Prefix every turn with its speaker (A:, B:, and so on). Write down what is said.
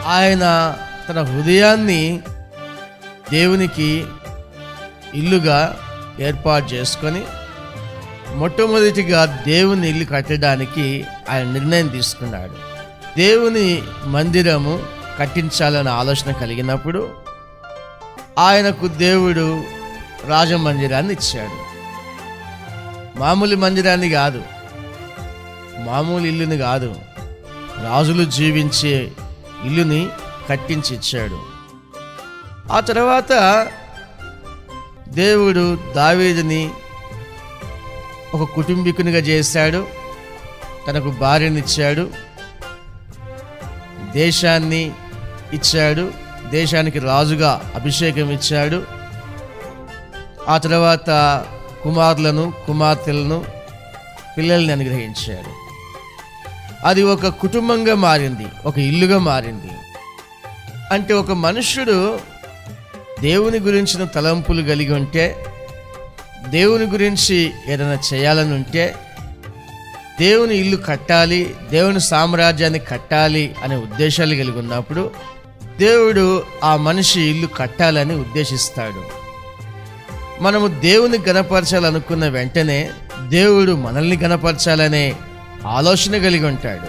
A: ఆయన తన హృదయాన్ని దేవునికి ఇల్లుగా ఏర్పాటు చేసుకొని మొట్టమొదటిగా దేవుని ఇల్లు కట్టడానికి ఆయన నిర్ణయం తీసుకున్నాడు. దేవుని మందిరము కట్టించాలనే ఆలోచన కలిగినప్పుడు ఆయనకు దేవుడు రాజమందిరాన్ని ఇచ్చాడు. మామూలు మందిరాన్ని కాదు, మామూలు ఇల్లుని కాదు, రాజులు జీవించే ఇల్లుని కట్టించి ఇచ్చాడు. ఆ తర్వాత దేవుడు దావీదుని ఒక కుటుంబీకునిగా చేశాడు. తనకు భార్యనిచ్చాడు, దేశాన్ని ఇచ్చాడు, దేశానికి రాజుగా అభిషేకం ఇచ్చాడు. ఆ తర్వాత కుమారులను, కుమార్తెలను, పిల్లల్ని అనుగ్రహించాడు. అది ఒక కుటుంబంగా మారింది, ఒక ఇల్లుగా మారింది. అంటే ఒక మనుష్యుడు దేవుని గురించిన తలంపులు కలిగి ఉంటే, దేవుని గురించి ఏదైనా చేయాలని ఉంటే, దేవుని ఇల్లు కట్టాలి, దేవుని సామ్రాజ్యాన్ని కట్టాలి అనే ఉద్దేశాలు కలిగి ఉన్నప్పుడు దేవుడు ఆ మనిషి ఇల్లు కట్టాలని ఉద్దేశిస్తాడు. మనము దేవుని గణపరచాలనుకున్న వెంటనే దేవుడు మనల్ని గణపరచాలనే ఆలోచన కలిగి ఉంటాడు.